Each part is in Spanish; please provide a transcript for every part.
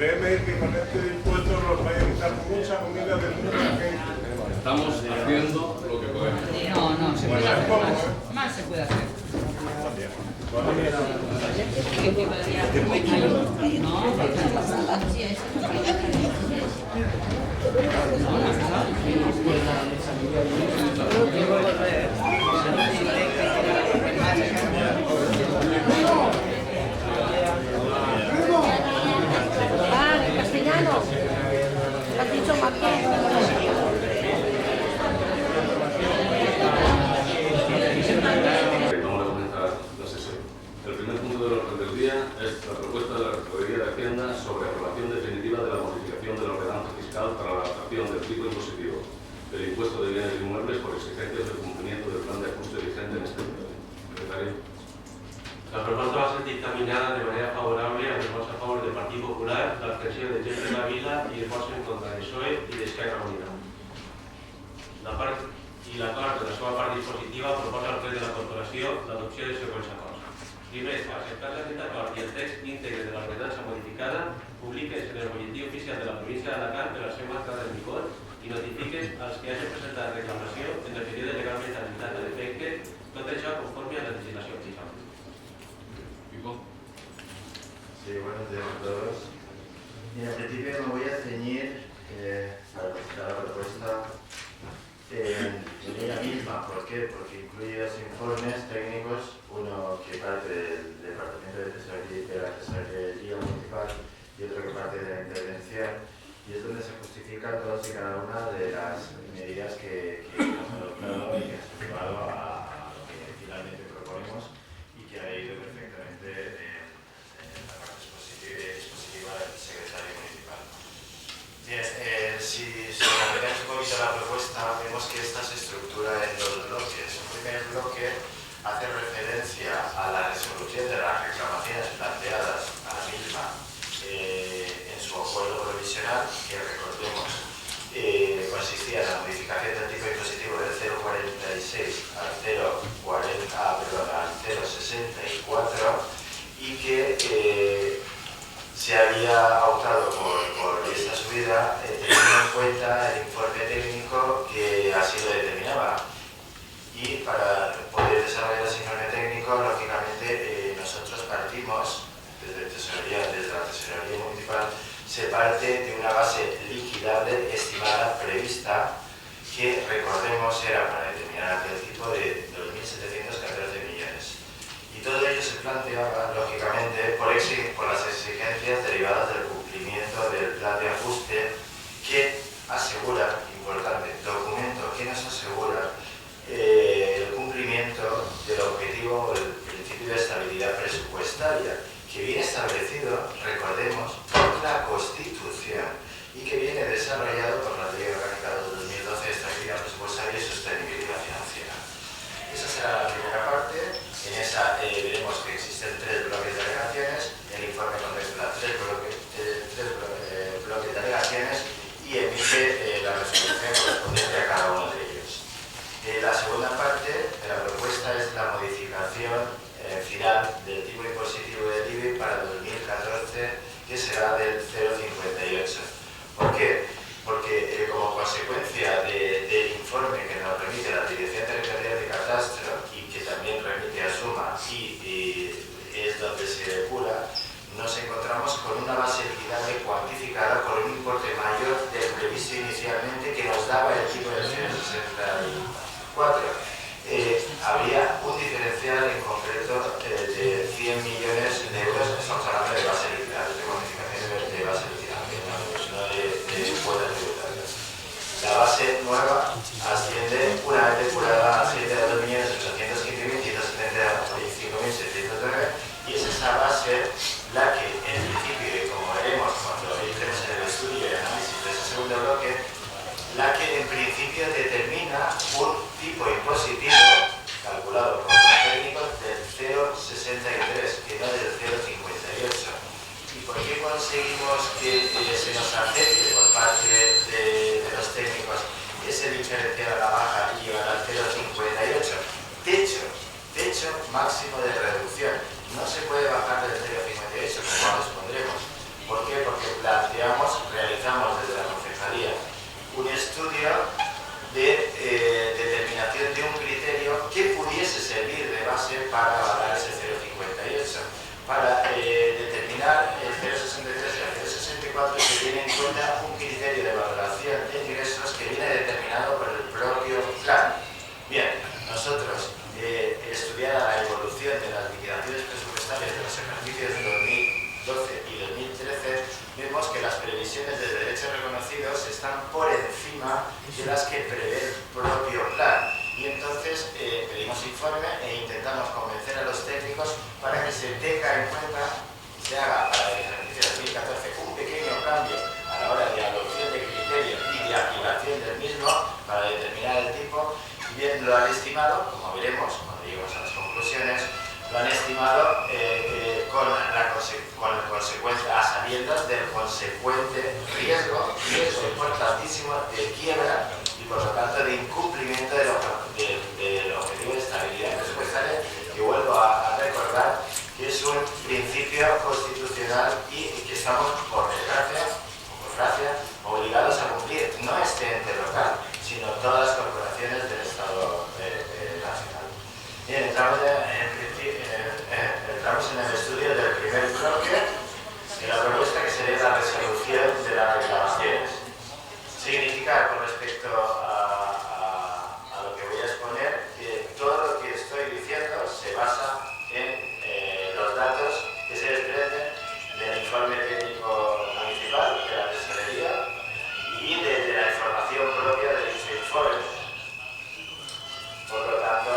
Créeme que con este impuesto nos vaya a quitar mucha comida de mucha gente. Estamos haciendo lo que podemos. No, se puede hacer más. Más se puede hacer. En castellano. Has dicho Vamos a comenzar la sesión. El primer punto del orden del día es la propuesta de la Registraduría de Hacienda sobre aprobación definitiva de la modificación de la ordenanza fiscal para la adaptación del tipo impositivo del impuesto de bienes inmuebles por exigencias del cumplimiento del plan de ajuste vigente en este periodo. Secretario. La propuesta va a ser dictaminada de manera favorable amb els vots a favor del Partit Popular, l'abstenció de Gent de la Vila i els vots en contra de PSOE i d'Esquerra Unida. L'acord de la seva part dispositiva proposa al ple de la Corporació l'adopció de següents acords. Primer, acceptar aquest acord i el text íntegre de l'ordenança modificada publiques en el Butlletí Oficial de la província d'Alacant per la seva entrada en vigor i notifiques als que hagin presentat reclamació en el període legalment habilitat a l'efecte, tot això conforme a la legislació aplicable. Sí, buenos días a todos. En principio me voy a ceñir para presentar la propuesta en ella misma. ¿Por qué? Porque incluye dos informes técnicos, uno que parte del Departamento de la Tesorería Municipal y otro que parte de la intervención, y es donde se justifican todas y cada una de las medidas que hemos adoptado y que han llevado a lo que finalmente proponemos y que ha ido perfectamente la parte expositiva del secretario municipal. Bien, si analizamos un poquito la propuesta, vemos que esta se estructura en dos bloques. Un primer bloque hace referencia a la resolución de las reclamaciones planteadas a la misma en su acuerdo provisional, que recordemos consistía en la modificación del tipo impositivo del 0,46 al 0,64 y que se había optado por esta subida teniendo en cuenta el informe técnico que así lo determinaba. Y para poder desarrollar ese informe técnico, lógicamente nosotros partimos desde la Tesorería Municipal, se parte de una base liquidable estimada prevista que, recordemos, era para determinar aquel tipo de 2.714 millones. Y todo ello se planteaba, lógicamente, por las exigencias derivadas del cumplimiento del plan de ajuste que asegura, importante, documento que nos asegura el cumplimiento del objetivo o del principio de estabilidad presupuestaria, que viene establecido, recordemos, por la Constitución y que viene desarrollado por la Ley Orgánica de 2012 de Estabilidad Presupuestaria y Sostenibilidad Financiera. Esa será la primera parte. En esa veremos que existen tres bloques de alegaciones. El informe contempla tres bloques de alegaciones y emite la resolución correspondiente a cada uno de ellos. La segunda parte de la propuesta es la modificación final del tipo impositivo del IBI para 2014, que será del 0,58. ¿Por qué? Porque como consecuencia del informe que nos remite la Dirección Territorial de Catastro y que también remite a Suma y es donde se depura, nos encontramos con una base liquidable cuantificada por un importe mayor del previsto inicialmente que nos daba el tipo de 0,64. Habría un diferencial en concreto de 100 millones de euros, estamos hablando de base liquidable, de cuantificación de base liquidable, no de cuotas tributarias. La base nueva asciende, una vez depurada, asciende a 2.815.175.609 y es esa base la que, en principio, y como veremos cuando entremos en el estudio y análisis de ese segundo bloque, la que en principio determina un tipo impositivo calculado por los técnicos del 0,63, que no del 0,58. ¿Y por qué conseguimos que se nos acepte por parte de los técnicos ese diferencial a la baja y llevar al 0,58? Techo máximo de reducción. No se puede bajar del 0,58, como ahora expondremos. ¿Por qué? Porque la están por encima de las que prevé el propio plan. Y entonces pedimos informe e intentamos convencer a los técnicos para que se tenga en cuenta, se haga para el ejercicio 2014 un pequeño cambio a la hora de adopción de criterios y de aplicación del mismo para determinar el tipo. Bien, lo han estimado, como veremos cuando lleguemos a las conclusiones, lo han estimado con el consecuente, a sabiendas del consecuente riesgo importantísimo de quiebra y por lo tanto de incumplimiento del objetivo de estabilidad presupuestaria, que vuelvo a recordar que es un principio constitucional y que estamos, por desgracia, obligados a cumplir, no este ente local, sino todas las corporaciones del Estado nacional. Bien, entramos en el estudio del primer bloque de la propuesta que sería la resolución de las reclamaciones. Significa, con respecto a lo que voy a exponer, que todo lo que estoy diciendo se basa en los datos que se desprenden del informe técnico municipal de la tesorería y de la información propia de dicho informe. Por lo tanto,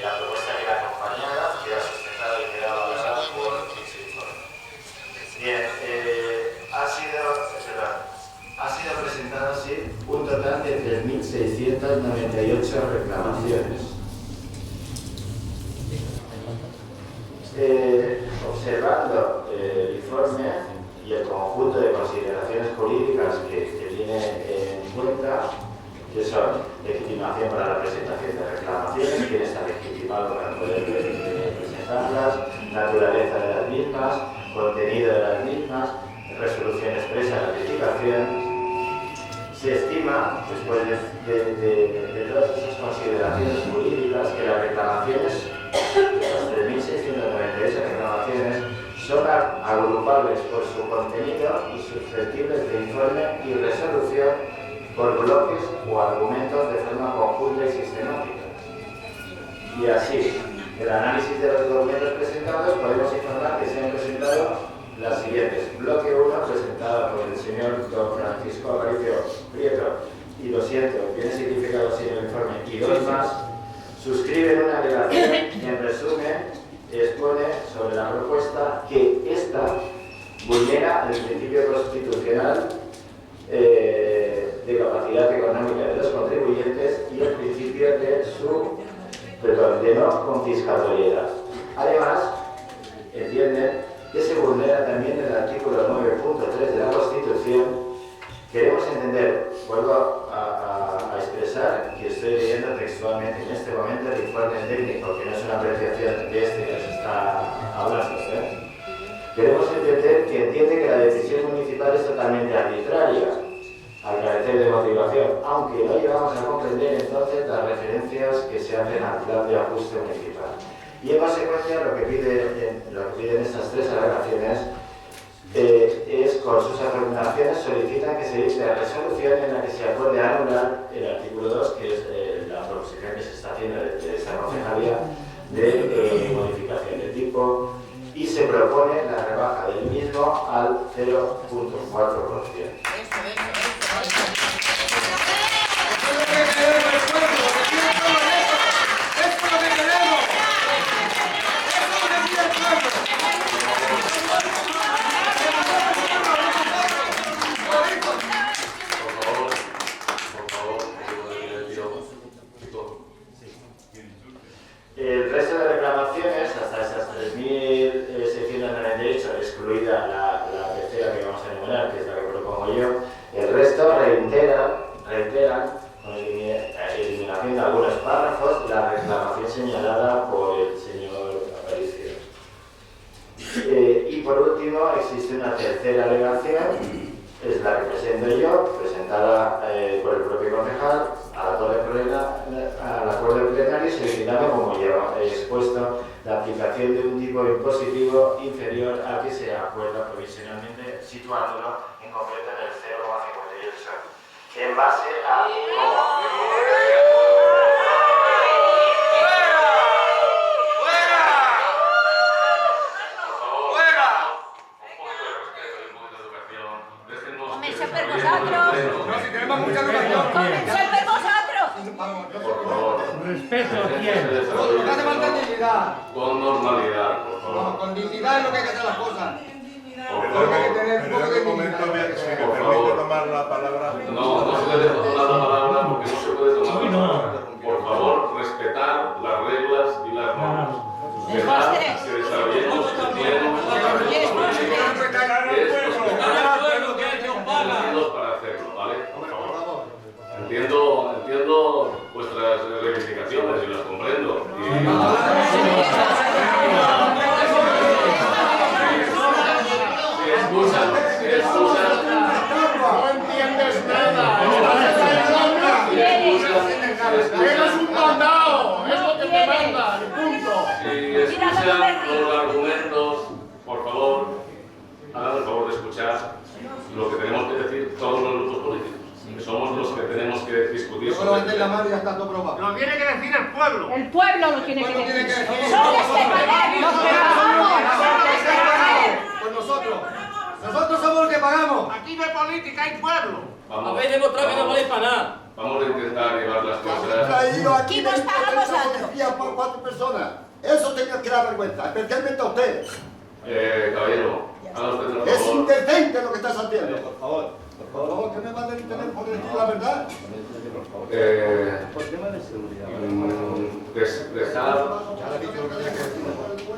la propuesta que la acompañaba queda sustentada y queda avalada por dicho informe. Bien, ha sido presentado así un total de 3.698 reclamaciones. Observando el informe y el conjunto de consideraciones jurídicas que tiene en cuenta, que son legitimación para la presentación de reclamaciones, quién está legitimado para poder presentarlas, naturaleza de las mismas, contenido de las mismas, resolución expresa de notificación. Se estima, después de todas esas consideraciones jurídicas, que las reclamaciones, las 3.698 reclamaciones, son agrupables por su contenido y susceptibles de informe y resolución por bloques o argumentos de forma conjunta y sistemática. Y así, el análisis de los documentos presentados, podemos informar que se han presentado las siguientes. Bloque 1, presentado por el señor don Francisco Aparicio Prieto, y lo siento, tiene significado así en el informe, y dos más, suscriben una alegación y en resumen expone sobre la propuesta que ésta vulnera el principio constitucional de capacidad económica de los contribuyentes y el principio de no confiscatoriedad. Además, entienden que se vulnera también el artículo 9.3 de la Constitución. Queremos entender, vuelvo a expresar que estoy leyendo textualmente en este momento el informe técnico, que no es una apreciación de este que se está hablando. Queremos entender que entiende que la decisión municipal es totalmente arbitraria, al carecer de motivación, aunque no llegamos a comprender entonces las referencias que se hacen al plan de ajuste municipal. Y en consecuencia lo que piden estas tres alegaciones es, con sus afirmaciones, solicitan que se dicte la resolución en la que se acuerde anular el artículo 2, que es la proposición que se está haciendo desde esta concejalía de modificación de tipo, y se propone la rebaja del mismo al 0.4%. El resto de reclamaciones, hasta esas 3.698, excluida la tercera que vamos a enumerar, que es la que propongo yo, el resto reiteran con eliminación de algunos párrafos la reclamación señalada por el señor Aparicio. Y por último, existe una tercera alegación, es la que presento yo, presentada por el propio concejal al acuerdo plenario, solicitando, como ya he expuesto, la aplicación de un tipo impositivo inferior al que se acuerda provisionalmente, situándolo en concreto en el 0,58, en base a Hombre, eso per vosotros. mucha educación. ¡Comenzad vosotros! Por favor. Respeto a Que quién. se desarrolle Lo que hace falta es dignidad. con normalidad, por favor. No, con dignidad es lo que hay que hacer las cosas. Por Hay que favor. tener un poco de En un momento, dignidad. si me Por permite favor. tomar la palabra. No, no se puede tomar la palabra porque no se puede tomar Uy, la no. palabra. Por favor, respetar las reglas y las normas. Dejar que desarrollemos el pleno para hacerlo, ¿vale? Por favor. Entiendo vuestras reivindicaciones y las comprendo. Si excusan, No entiendes nada. Eres un mandado. Es lo que te mandan. Punto. si escuchan los argumentos, por favor, hagan el favor de escuchar lo que tenemos que decir todos los grupos políticos. Que somos los que tenemos que discutir Yo solo meter la mano y ya está todo probado. Lo tiene que decir el pueblo. El pueblo lo tiene que Tiene que decir. decir. Son los que pagamos, los que pagamos, son los que pagamos. Pues nosotros. Nosotros somos los que pagamos. Aquí de política hay pueblo. Habéis demostrado que no valéis para nada. Vamos a intentar llevar las cosas. Traído aquí ¿Quién nos paga vosotros? por 4 personas. Eso tenía que dar vergüenza, especialmente a ustedes. Caballero, haga usted el Es favor. indecente lo que estás haciendo. Por favor, que me manden el teléfono de decir la verdad. Dejar.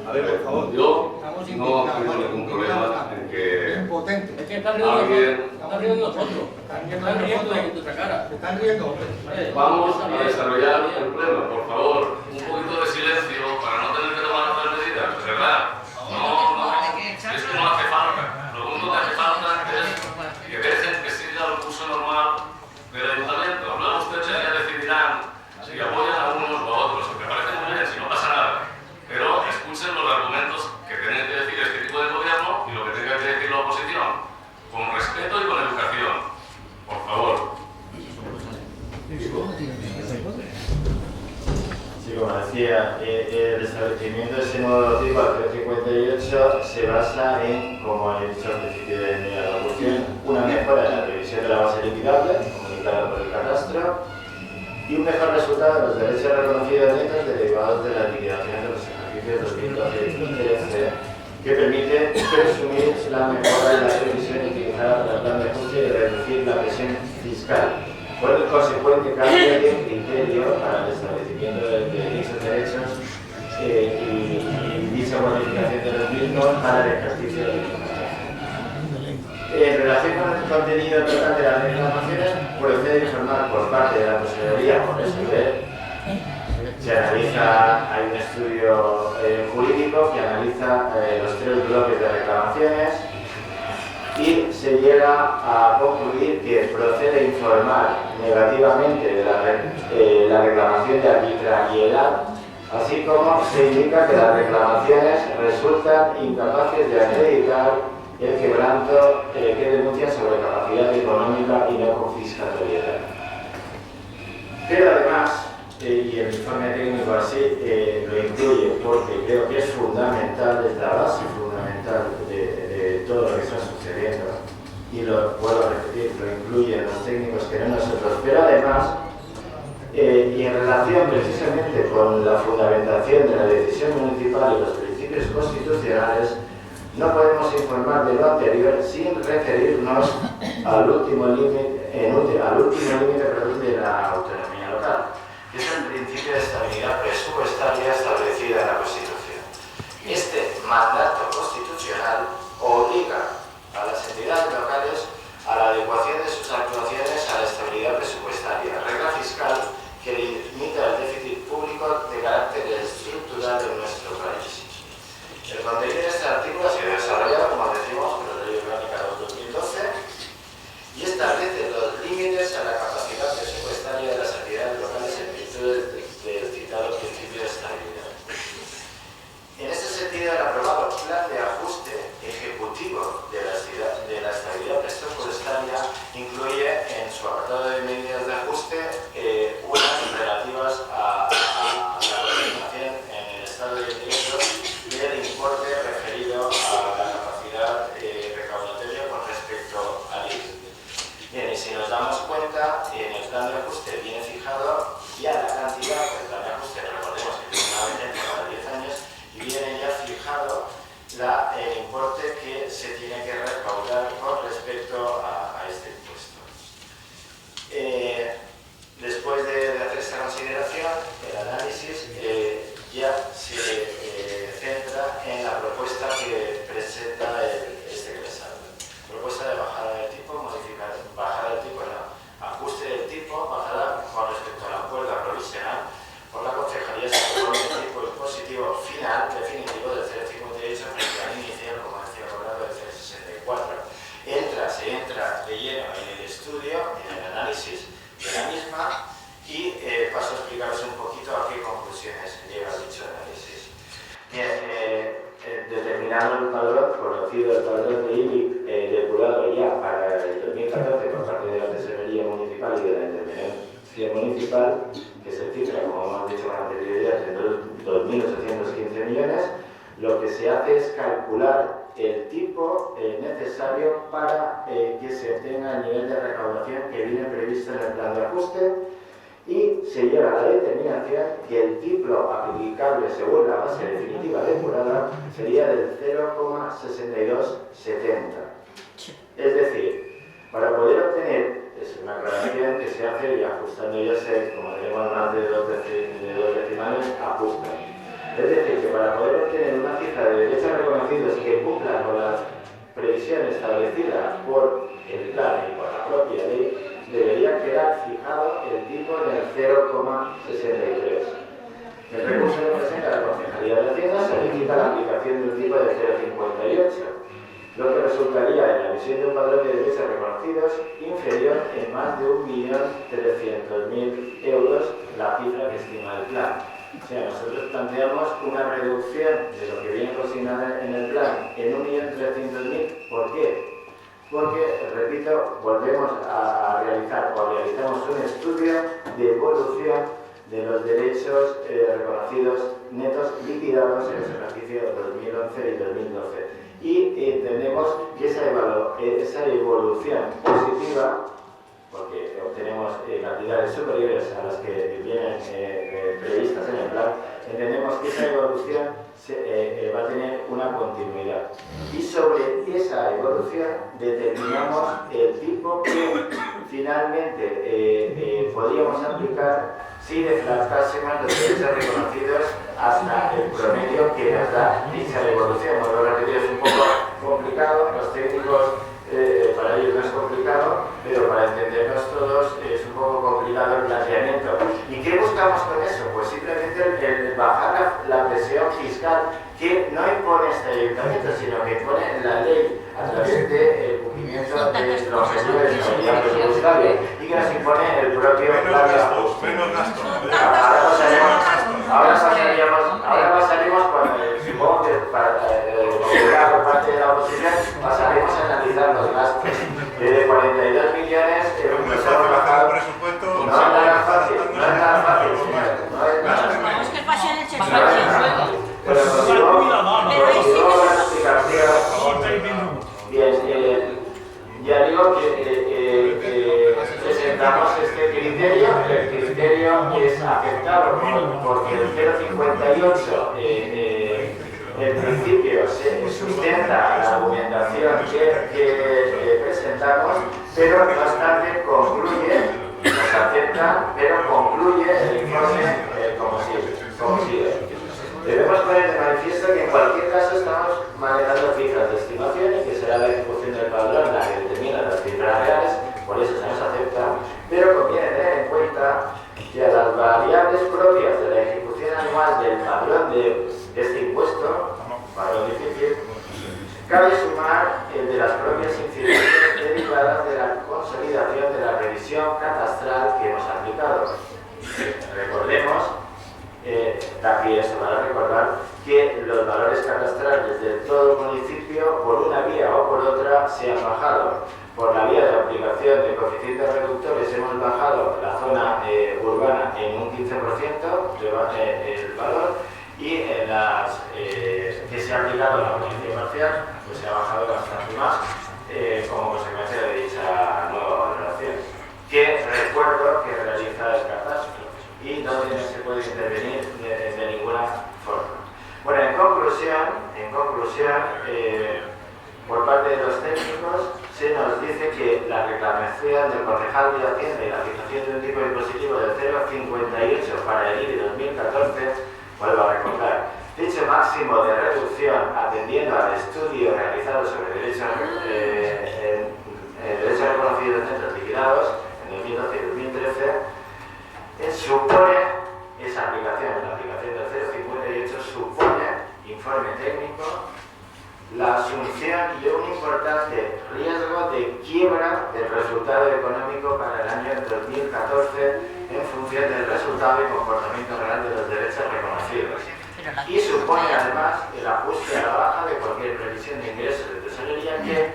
A ver, por favor. Yo no tengo ningún problema en que Impotente. Es que están riendo alguien. están riendo nosotros. Están riendo de nuestra cara. Se están riendo, hombre. Vamos a desarrollar el pleno, por favor. Un poquito de silencio para no tener que tomar otras medidas, de verdad. No, es que no hace falta. Lo único que hace falta es que dejen que siga el curso normal del ayuntamiento. Luego ustedes ya decidirán si apoyan a unos o a otros, que me parece muy bien, si no pasa nada. Pero escuchen los argumentos que tienen que decir este tipo de gobierno y lo que tenga que decir la oposición, con respeto y con educación. Por favor. Sí, como decía, el establecimiento de ese nuevo tipo, el 358, se basa en, como he dicho al principio de mi alocución, una mejora en la previsión de la base liquidable, comunicada por el catastro, y un mejor resultado de los derechos reconocidos netos derivados de la liquidación de los ejercicios 2012 y 2013, que permite presumir la mejora en la previsión utilizada para el plan de ajuste y reducir la presión fiscal, por el consecuente cambio de criterio para el establecimiento de dichos derechos y dicha modificación de los mismos para el ejercicio de los. En relación con el contenido total de las reclamaciones, procede a informar por parte de la Consejería, por resolver. Se analiza, hay un estudio jurídico que analiza los 3 bloques de reclamaciones y se llega a concluir que procede a informar negativamente de la reclamación de arbitrariedad, así como se indica que las reclamaciones resultan incapaces de acreditar el quebranto que denuncia sobre capacidad económica y no confiscatoriedad. Pero además, y el informe técnico así lo incluye porque creo que es fundamental, es la base fundamental de todo lo que está sucediendo, y lo puedo repetir, lo incluyen los técnicos que no nosotros, pero además, y en relación precisamente con la fundamentación de la decisión municipal y los principios constitucionales, no podemos informar de lo anterior sin referirnos al último límite de la autonomía local, que es el principio de estabilidad presupuestaria establecido en la Constitución. Este mandato constitucional obliga a las entidades locales a la adecuación de sus actuaciones a la estabilidad presupuestaria, regla fiscal que limita el déficit público de carácter estructural en nuestro país. El contenido de este artículo ha sido desarrollado, como decimos, por la Ley Orgánica 2012 y establece los límites a la capacidad presupuestaria de las entidades locales en virtud del citado principio de estabilidad. En este sentido, el aprobado Plan de Ajuste Ejecutivo de la Estabilidad Presupuestaria incluye en su apartado de medidas de ajuste unas relativas a la coordinación en el estado de ingresos y el importe referido a la capacidad recaudatoria con respecto al IVA. Bien, y si nos damos cuenta, cuenta, en el plan de ajuste viene fijado ya la cantidad, el plan de ajuste, recordemos que tiene una vigencia para 10 años, y viene ya fijado el importe que se tiene que recaudar con respecto a este impuesto. Después de hacer esta consideración, el análisis ya se centra en la propuesta que presenta este egresado. Propuesta de bajada del tipo, ajuste del tipo, bajada con respecto al acuerdo provisional por la Concejalía se propone el tipo impositivo final definitivo del 0,58 frente al inicial, como decía Roberto, del 0,64. Se entra de lleno en el estudio, en el análisis de la misma y paso a explicaros un poquito a qué conclusiones llega dicho análisis. Bien, determinado el padrón, conocido el padrón de IBIC depurado ya para el 2014 por parte de la Tesorería Municipal y de la Intervención Municipal, que se cifra, como hemos dicho con anterioridad, en 2.815 millones, lo que se hace es calcular el tipo necesario para que se obtenga el nivel de recaudación que viene previsto en el plan de ajuste y se llega a la determinación que el tipo aplicable según la base definitiva depurada sería del 0,6270. Es decir, para poder obtener, es una aclaración que se hace y ajustando ya sé, como tenemos más de dos decimales, ajustan. Es decir, que para poder obtener una cifra de derechos reconocidos que cumplan con las previsiones establecidas por el plan y por la propia ley, debería quedar fijado el tipo en el 0,63. El recurso que presenta la Concejalía de Hacienda solicita la aplicación de un tipo de 0,58, lo que resultaría en la emisión de un padrón de derechos reconocidos inferior en más de 1.300.000 euros la cifra que estima el plan. O sea, nosotros planteamos una reducción de lo que viene consignado en el plan en 1.300.000. ¿Por qué? Porque, repito, volvemos a realizamos un estudio de evolución de los derechos reconocidos netos liquidados en los ejercicios 2011 y 2012. Y entendemos que esa evolución positiva, porque obtenemos cantidades superiores a las que vienen previstas en el plan, entendemos que esa evolución va a tener una continuidad. Y sobre esa evolución determinamos el tipo que finalmente podríamos aplicar si desplazásemos los derechos reconocidos hasta el promedio que nos da dicha evolución. Vuelvo a repetir, es un poco complicado, los técnicos para ellos no es complicado, pero para entendernos todos es un poco complicado el planteamiento. ¿Y qué buscamos con eso? Pues simplemente el bajar la presión fiscal que no impone este ayuntamiento, sino que impone la ley a través del cumplimiento de los objetivos de estabilidad presupuestaria y que nos impone el propio plan de ajuste. Menos gastos. Ahora pasaremos cuando, supongo que por parte de la oposición, pasaremos a analizar los gastos. De 42 millones, empezamos a bajar. No es nada fácil, señor. Vamos que pasen el cheque. Pero bien, ya digo que presentamos este criterio. El criterio es aceptado porque el 0,58 en principio se sustenta la argumentación que presentamos, pero no obstante nos acepta, pero concluye el informe como sigue. Debemos poner de manifiesto que en cualquier caso estamos manejando cifras de estimación y que será la ejecución del padrón la que determina las cifras reales, por eso se nos acepta, pero conviene tener en cuenta que a las variables propias de la ejecución anual del padrón de este impuesto, padrón difícil, cabe sumar el de las propias incidencias derivadas de la consolidación de la revisión catastral que hemos aplicado. Recordemos, aquí esto para recordar, que los valores catastrales de todo el municipio, por una vía o por otra, se han bajado. Por la vía de aplicación de coeficientes reductores hemos bajado la zona urbana en un 15% el valor, y en las que se ha aplicado la policía parcial, pues se ha bajado bastante más como consecuencia de dicha nueva valoración. Que realizada el catastro y donde no se puede intervenir de ninguna forma. Bueno, en conclusión, por parte de los técnicos se nos dice que la reclamación del concejal de Hacienda y la fijación de un tipo impositivo del 0,58 para el IBI 2014, vuelvo a recordar, dicho máximo de reducción atendiendo al estudio realizado sobre derechos reconocidos netos liquidados en 2012 y 2013, supone esa aplicación, la aplicación del 0,58 supone informe técnico, la asunción de un importante riesgo de quiebra del resultado económico para el año 2014 en función del resultado y comportamiento real de los derechos reconocidos. Y supone además el ajuste a la baja de cualquier previsión de ingresos de tesorería que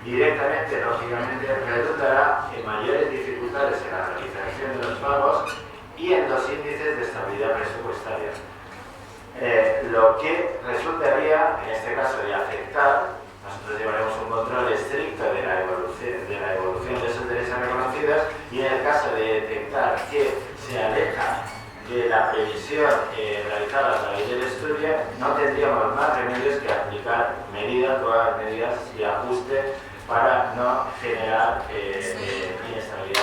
directamente, lógicamente, redundará en mayores dificultades en la realización de los pagos y en los índices de estabilidad presupuestaria. Lo que resultaría, en este caso, de afectar, nosotros llevaremos un control estricto de la evolución de esos derechos reconocidos y en el caso de detectar que se aleja de la previsión realizada a través del estudio, no tendríamos más remedios que aplicar todas las medidas de ajuste para no generar inestabilidad